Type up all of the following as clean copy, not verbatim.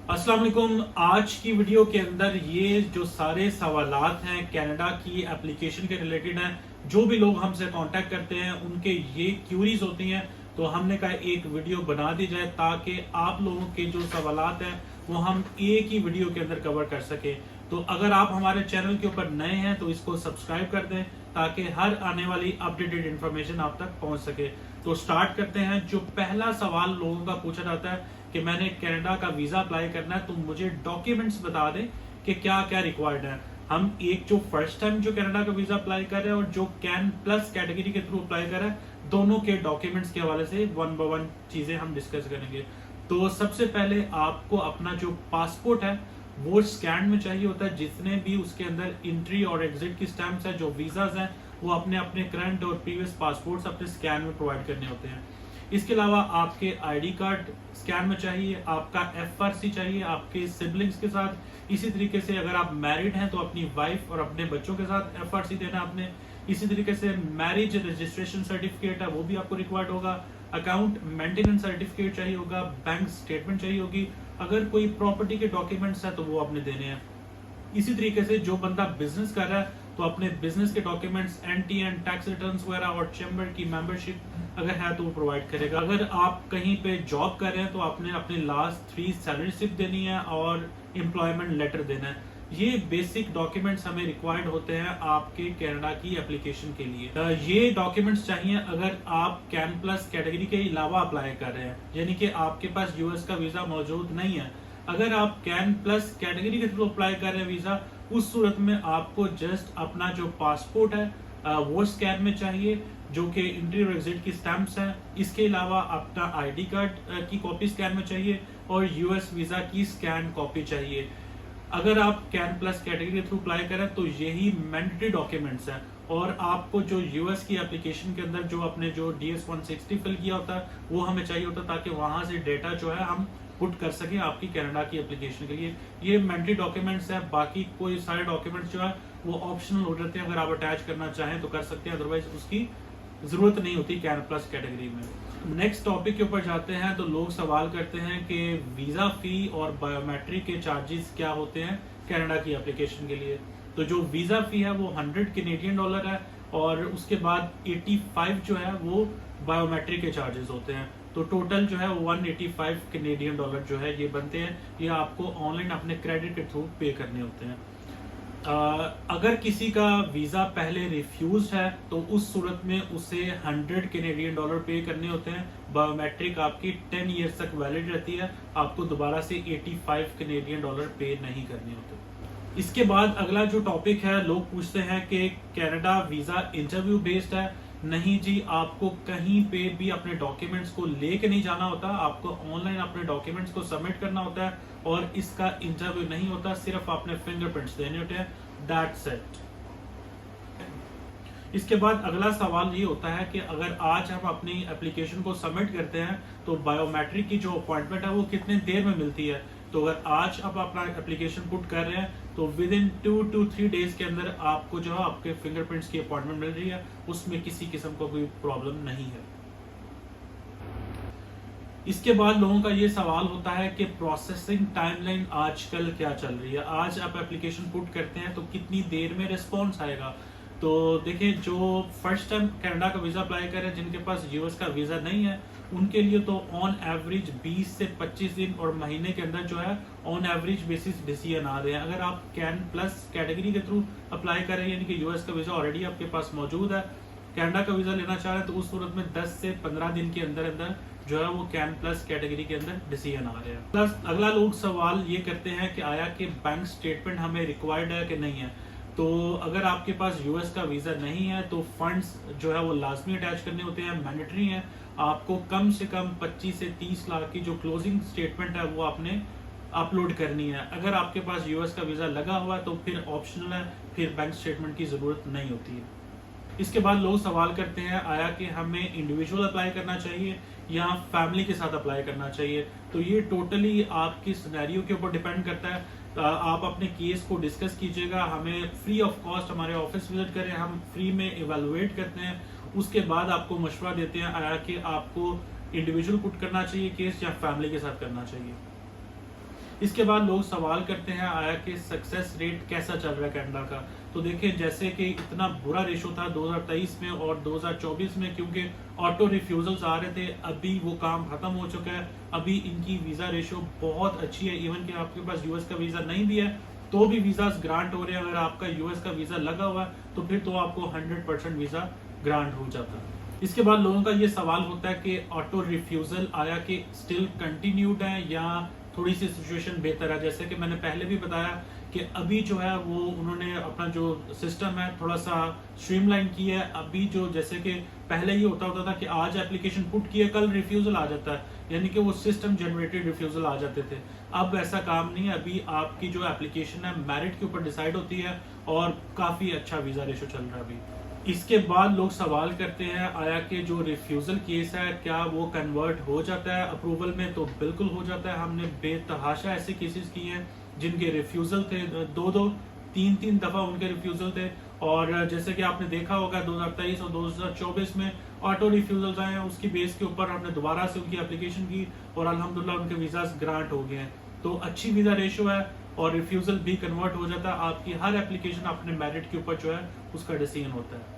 अस्सलाम वालेकुम। आज की वीडियो के अंदर ये जो सारे सवालात हैं कनाडा की एप्लीकेशन के रिलेटेड हैं, जो भी लोग हमसे कांटेक्ट करते हैं उनके ये क्यूरीज होती हैं, तो हमने कहा एक वीडियो बना दी जाए ताकि आप लोगों के जो सवालात हैं वो हम एक ही वीडियो के अंदर कवर कर सके। तो अगर आप हमारे चैनल के ऊपर नए हैं तो इसको सब्सक्राइब कर दें ताकि हर आने वाली अपडेटेड इंफॉर्मेशन आप तक पहुंच सके। तो स्टार्ट करते हैं। जो पहला सवाल लोगों का पूछा जाता है कि मैंने कनाडा का वीजा अप्लाई करना है तो मुझे डॉक्यूमेंट्स बता दें कि क्या क्या रिक्वायर्ड है। हम एक जो फर्स्ट टाइम जो कनाडा का वीजा अप्लाई कर रहे हैं और जो कैन प्लस कैटेगरी के थ्रू अप्लाई कर रहे हैं, दोनों के डॉक्यूमेंट्स के हवाले से वन बाय वन चीजें हम डिस्कस करेंगे। तो सबसे पहले आपको अपना जो पासपोर्ट है वो स्कैन में चाहिए होता है। जितने भी उसके अंदर एंट्री और एग्जिट की स्टैम्प्स हैं, जो वीजाज हैं, वो अपने अपने करंट और प्रीवियस पासपोर्ट्स अपने स्कैन में प्रोवाइड करने होते हैं। इसके अलावा आपके आईडी कार्ड स्कैन में चाहिए, आपका एफआरसी चाहिए आपके सिबलिंग्स के साथ। इसी तरीके से अगर आप मैरिड हैं तो अपनी वाइफ और अपने बच्चों के साथ एफआरसी देना आपने। इसी तरीके से मैरिज रजिस्ट्रेशन सर्टिफिकेट है वो भी आपको रिक्वायर्ड होगा। अकाउंट मेंटेनेंस सर्टिफिकेट चाहिए होगा, बैंक स्टेटमेंट चाहिए होगी। अगर कोई प्रॉपर्टी के डॉक्यूमेंट्स है तो वो आपने देने हैं। इसी तरीके से जो बंदा बिजनेस कर रहा है तो अपने बिजनेस के डॉक्यूमेंट्स, एनटीएन, टैक्स रिटर्न्स वगैरह और चैम्बर की मेंबरशिप अगर है तो वो प्रोवाइड करेगा। अगर आप कहीं पे जॉब कर रहे हैं तो आपने अपनी लास्ट 3 सैलरी स्लिप देनी है और एम्प्लॉयमेंट लेटर देना है। ये बेसिक डॉक्यूमेंट्स हमें रिक्वायर्ड होते हैं आपके कनाडा की एप्लीकेशन के लिए। ये डॉक्यूमेंट्स चाहिए अगर आप कैन प्लस कैटेगरी के अलावा अप्लाई कर रहे हैं, यानी कि आपके पास यूएस का वीजा मौजूद नहीं है। अगर आप कैन प्लस कैटेगरी के थ्रू अप्लाई कर रहे हैं वीजा, उस सूरत में आपको जस्ट अपना जो पासपोर्ट है वो स्कैन में चाहिए, जो कि एंट्री और एग्जिट की स्टैम्प्स हैं। इसके अलावा अपना आईडी कार्ड की कॉपी स्कैन में चाहिए और यूएस वीजा की स्कैन कॉपी चाहिए। अगर आप कैन प्लस कैटेगरी के थ्रू अप्लाई करें तो यही मैंडेटरी डॉक्यूमेंट्स हैं। और आपको जो यूएस की एप्लीकेशन के अंदर जो अपने जो DS-160 फिल किया होता है वो हमें चाहिए होता है ताकि वहां से डेटा जो है हम पुट कर सके आपकी कनाडा की एप्लीकेशन के लिए। ये मैंडेटरी डॉक्यूमेंट्स है। बाकी कोई सारे डॉक्यूमेंट्स जो है वो ऑप्शनल हो जाते हैं, अगर आप अटैच करना चाहें तो कर सकते हैं, अदरवाइज उसकी जरूरत नहीं होती कैन प्लस कैटेगरी में। नेक्स्ट टॉपिक के ऊपर जाते हैं। तो लोग सवाल करते हैं कि वीजा फी और बायोमेट्रिक के चार्जेस क्या होते हैं कनाडा की एप्लीकेशन के लिए। तो जो वीजा फी है वो 100 कैनेडियन डॉलर है और उसके बाद 85 जो है वो बायोमेट्रिक के चार्जेस होते हैं। तो टोटल जो है 185 कैनेडियन डॉलर जो है ये बनते हैं। ये आपको ऑनलाइन अपने क्रेडिट के थ्रू पे करने होते हैं। अगर किसी का वीजा पहले रिफ्यूज है तो उस सूरत में उसे 100 कैनेडियन डॉलर पे करने होते हैं। बायोमेट्रिक आपकी 10 ईयर्स तक वैलिड रहती है, आपको दोबारा से 85 कैनेडियन डॉलर पे नहीं करने होते। इसके बाद अगला जो टॉपिक है, लोग पूछते हैं कि कनाडा वीजा इंटरव्यू बेस्ड है। नहीं जी, आपको कहीं पे भी अपने डॉक्यूमेंट्स को लेके नहीं जाना होता, आपको ऑनलाइन अपने डॉक्यूमेंट्स को सबमिट करना होता है और इसका इंटरव्यू नहीं होता, सिर्फ आपने फिंगरप्रिंट्स देने होते हैं, दैट्स इट। इसके बाद अगला सवाल ये होता है कि अगर आज हम अपनी एप्लीकेशन को सबमिट करते हैं तो बायोमेट्रिक की जो अपॉइंटमेंट है वो कितने देर में मिलती है। तो अगर आज आप अपना एप्लीकेशन पुट कर रहे हैं तो विद इन 2 to 3 डेज के अंदर आपको जो है आपके फिंगरप्रिंट्स की अपॉइंटमेंट मिल रही है, उसमें किसी किस्म का कोई प्रॉब्लम नहीं है। इसके बाद लोगों का ये सवाल होता है कि प्रोसेसिंग टाइमलाइन आजकल क्या चल रही है। आज आप एप्लीकेशन पुट करते हैं तो कितनी देर में रिस्पॉन्स आएगा। तो देखिए, जो फर्स्ट टाइम कनाडा का वीजा अप्लाई कर रहे हैं, जिनके पास यूएस का वीजा नहीं है, उनके लिए तो ऑन एवरेज 20 से 25 दिन और महीने के अंदर जो है ऑन एवरेज बेसिस डिसीजन आ रहे हैं। अगर आप कैन प्लस कैटेगरी के थ्रू अप्लाई कर रहे हैं, यानी कि यूएस का वीजा ऑलरेडी आपके पास मौजूद है, कनाडा का वीजा लेना चाह रहे हैं, तो उस सूरत में 10 से 15 दिन के अंदर अंदर जो है वो कैन प्लस कैटेगरी के अंदर डिसीजन आ रहे हैं। प्लस अगला लोग सवाल ये करते हैं कि आया कि बैंक स्टेटमेंट हमें रिक्वायर्ड है कि नहीं है। तो अगर आपके पास यूएस का वीजा नहीं है तो फंड्स जो है वो लाजमी अटैच करने होते हैं, मैंडेटरी है। आपको कम से कम 25 से 30 लाख की जो क्लोजिंग स्टेटमेंट है वो आपने अपलोड करनी है। अगर आपके पास यूएस का वीजा लगा हुआ है तो फिर ऑप्शनल है, फिर बैंक स्टेटमेंट की जरूरत नहीं होती है। इसके बाद लोग सवाल करते हैं आया कि हमें इंडिविजुअल अप्लाई करना चाहिए या फैमिली के साथ अप्लाई करना चाहिए। तो ये टोटली आपकी सिनेरियो के ऊपर डिपेंड करता है। आप अपने केस को डिस्कस कीजिएगा, हमें फ्री ऑफ कॉस्ट हमारे ऑफिस विजिट करें, हम फ्री में इवेलुएट करते हैं, उसके बाद आपको मशवरा देते हैं आया कि आपको इंडिविजुअल पुट करना चाहिए केस या फैमिली के साथ करना चाहिए। इसके बाद लोग सवाल करते हैं आया कि सक्सेस रेट कैसा चल रहा है कनाडा का। तो देखिए जैसे कि इतना बुरा रेशो था 2023 में और 2024 में, क्योंकि ऑटो रिफ्यूजल्स आ रहे थे, अभी वो काम खत्म हो चुका है। अभी इनकी वीजा रेशो बहुत अच्छी है। इवन कि आपके पास यूएस का वीजा नहीं भी है तो भी वीजा ग्रांट हो रहे हैं। अगर आपका यूएस का वीजा लगा हुआ है तो फिर तो आपको 100% वीजा ग्रांट हो जाता है। इसके बाद लोगों का ये सवाल होता है कि ऑटो रिफ्यूजल आया कि स्टिल कंटिन्यूड है या थोड़ी सी सिचुएशन बेहतर है। जैसे कि मैंने पहले भी बताया कि अभी जो है वो उन्होंने अपना जो सिस्टम है थोड़ा सा स्ट्रीमलाइन किया है। अभी जो जैसे कि पहले ये होता था कि आज एप्लीकेशन पुट किया कल रिफ्यूजल आ जाता है, यानी कि वो सिस्टम जनरेटेड रिफ्यूजल आ जाते थे। अब ऐसा काम नहीं है। अभी आपकी जो एप्लीकेशन है मेरिट के ऊपर डिसाइड होती है और काफी अच्छा वीजा रेशो चल रहा है अभी। इसके बाद लोग सवाल करते हैं आया कि जो रिफ्यूजल केस है क्या वो कन्वर्ट हो जाता है अप्रूवल में। तो बिल्कुल हो जाता है। हमने बेतहाशा ऐसे केसेस किए हैं जिनके रिफ्यूजल थे, दो तीन दफा उनके रिफ्यूजल थे। और जैसे कि आपने देखा होगा 2023 और 2024 में ऑटो रिफ्यूजल्स आए हैं, उसकी बेस के ऊपर हमने दोबारा से उनकी एप्लीकेशन की और अल्हम्दुलिल्लाह उनके वीजा ग्रांट हो गए हैं। तो अच्छी वीजा रेशो है और रिफ्यूजल भी कन्वर्ट हो जाता है। आपकी हर एप्लीकेशन अपने मेरिट के ऊपर जो है उसका डिसीजन होता है।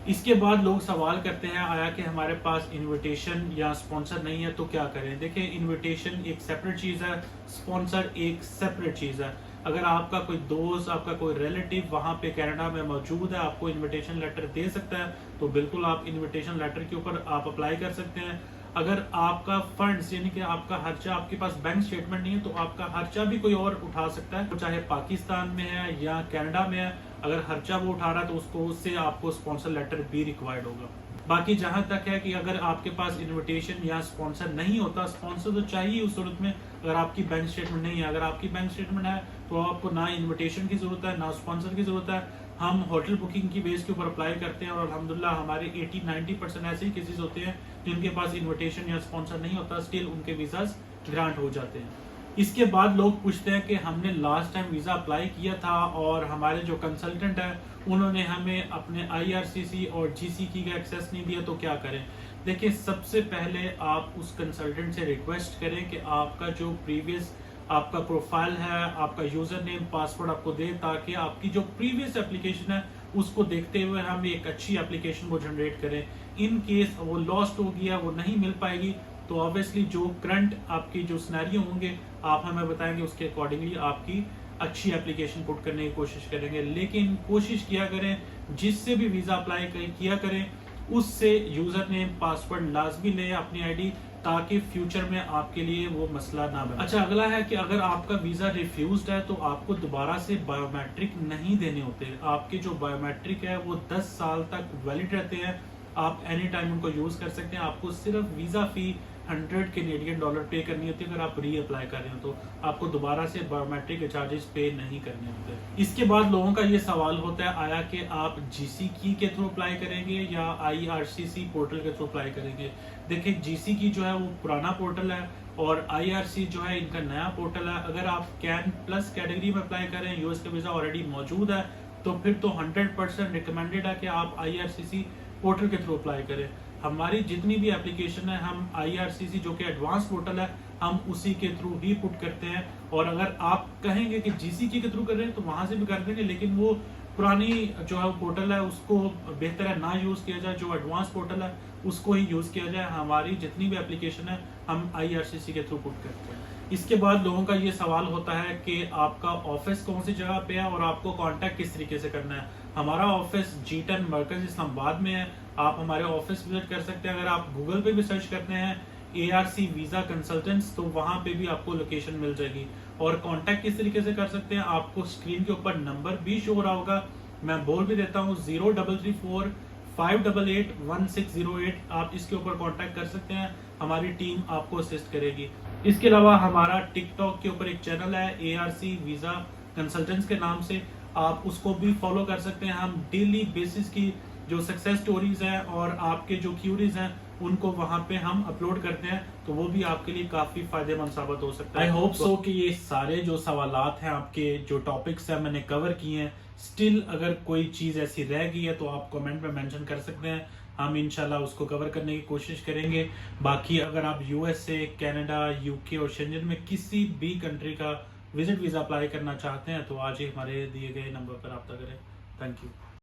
इसके बाद लोग सवाल करते हैं आया कि हमारे पास इनविटेशन या स्पॉन्सर नहीं है तो क्या करें। देखिए इनविटेशन एक सेपरेट चीज है, स्पॉन्सर एक सेपरेट चीज है। अगर आपका कोई दोस्त, आपका कोई रिलेटिव वहां पे कनाडा में मौजूद है, आपको इनविटेशन लेटर दे सकता है तो बिल्कुल आप इनविटेशन लेटर के ऊपर आप अप्लाई कर सकते हैं। अगर आपका फंड्स यानी कि आपका खर्चा, आपके पास बैंक स्टेटमेंट नहीं है तो आपका खर्चा भी कोई और उठा सकता है, चाहे पाकिस्तान में है या कनाडा में है। अगर खर्चा वो उठा रहा है तो उसको उससे आपको स्पॉन्सर लेटर भी रिक्वायर्ड होगा। बाकी जहां तक है कि अगर आपके पास इनविटेशन या स्पॉन्सर नहीं होता, स्पॉन्सर तो चाहिए उस सूरत में अगर आपकी बैंक स्टेटमेंट नहीं है। अगर आपकी बैंक स्टेटमेंट है तो आपको ना इनविटेशन की जरूरत है ना स्पॉन्सर की जरूरत है। हम होटल बुकिंग की बेस के ऊपर अप्लाई करते हैं और अल्हम्दुलिल्लाह हमारे 80-90% ऐसे ही केसेस होते हैं जिनके पास इनविटेशन या स्पॉन्सर नहीं होता, स्टिल उनके वीजाज ग्रांट हो जाते हैं। इसके बाद लोग पूछते हैं कि हमने लास्ट टाइम वीजा अप्लाई किया था और हमारे जो कंसल्टेंट है उन्होंने हमें अपने IRCC और GCK का एक्सेस नहीं दिया तो क्या करें। देखिए सबसे पहले आप उस कंसल्टेंट से रिक्वेस्ट करें कि आपका जो प्रीवियस आपका प्रोफाइल है, आपका यूजर नेम पासवर्ड आपको दे, ताकि आपकी जो प्रीवियस एप्लीकेशन है उसको देखते हुए हम एक अच्छी एप्लीकेशन को जनरेट करें। इन केस वो लॉस्ट हो गया, वो नहीं मिल पाएगी तो ऑब्वियसली जो करंट आपकी जो सिनेरियो होंगे आप हमें बताएंगे, उसके अकॉर्डिंगली आपकी अच्छी एप्लीकेशन पुट करने की कोशिश करेंगे। लेकिन कोशिश किया करें जिससे भी वीजा अप्लाई किया करें उससे यूजर नेम पासवर्ड लाजमी लें अपनी आईडी, ताकि फ्यूचर में आपके लिए वो मसला ना बने। अच्छा, अगला है कि अगर आपका वीजा रिफ्यूज्ड है तो आपको दोबारा से बायोमेट्रिक नहीं देने होते। आपके जो बायोमेट्रिक है वो 10 साल तक वैलिड रहते हैं। आप एनी टाइम उनको यूज कर सकते हैं। आपको सिर्फ वीजा फी 100 कैनेडियन डॉलर पे करनी होती है। अगर आप री अप्लाई कर रहे हो तो आपको दोबारा से बायोमेट्रिक के चार्जेस पे नहीं करने होते। इसके बाद लोगों का ये सवाल होता है आया कि आप GCK के थ्रू अप्लाई करेंगे या IRCC पोर्टल के थ्रू अप्लाई करेंगे। देखिए GCK जो है वो पुराना पोर्टल है और IRC जो है इनका नया पोर्टल है। अगर आप कैन प्लस कैटेगरी में अप्लाई करें, यूएस का वीजा ऑलरेडी मौजूद है तो फिर तो 100% रिकमेंडेड है कि आप IRCC पोर्टल के थ्रू अप्लाई करें। हमारी जितनी भी एप्लीकेशन है हम IRCC जो कि एडवांस पोर्टल है हम उसी के थ्रू ही पुट करते हैं। और अगर आप कहेंगे कि GCK के थ्रू कर रहे हैं तो वहां से भी कर देंगे, लेकिन वो पुरानी जो है पोर्टल है उसको बेहतर है ना यूज किया जाए, जो एडवांस पोर्टल है उसको ही यूज किया जाए। हमारी जितनी भी एप्लीकेशन है हम IRCC के थ्रू पुट करते हैं। इसके बाद लोगों का ये सवाल होता है कि आपका ऑफिस कौन सी जगह पे है और आपको कांटेक्ट किस तरीके से करना है। हमारा ऑफिस G10 मरकज इस्लामाबाद में है। आप हमारे ऑफिस विजिट कर सकते हैं। अगर आप गूगल पे भी सर्च करते हैं ARC वीजा कंसल्टेंट्स तो वहां पे भी आपको लोकेशन मिल जाएगी। और कांटेक्ट किस तरीके से कर सकते हैं, आपको स्क्रीन के ऊपर नंबर भी शो हो रहा होगा, मैं बोल भी देता हूँ 0334 588 1608। आप इसके ऊपर कांटेक्ट कर सकते हैं, हमारी टीम आपको असिस्ट करेगी। इसके अलावा हमारा टिकटॉक के ऊपर एक चैनल है ARC वीजा कंसल्टेंट्स के नाम से, आप उसको भी फॉलो कर सकते हैं। हम डेली बेसिस की जो सक्सेस स्टोरीज हैं और आपके जो क्यूरीज हैं उनको वहां पे हम अपलोड करते हैं, तो वो भी आपके लिए काफी फायदेमंद साबित हो सकता है। आई होप सो कि ये सारे जो सवालात हैं, आपके जो टॉपिक्स हैं मैंने कवर किए हैं। स्टिल अगर कोई चीज ऐसी रह गई है तो आप कमेंट में मेंशन कर सकते हैं हम इंशाल्लाह उसको कवर करने की कोशिश करेंगे। बाकी अगर आप यूएसए, कनाडा, यूके और शेंजन में किसी भी कंट्री का विजिट वीज़ा अप्लाई करना चाहते हैं तो आज ही हमारे दिए गए नंबर पर रब्ता करें। Thank you.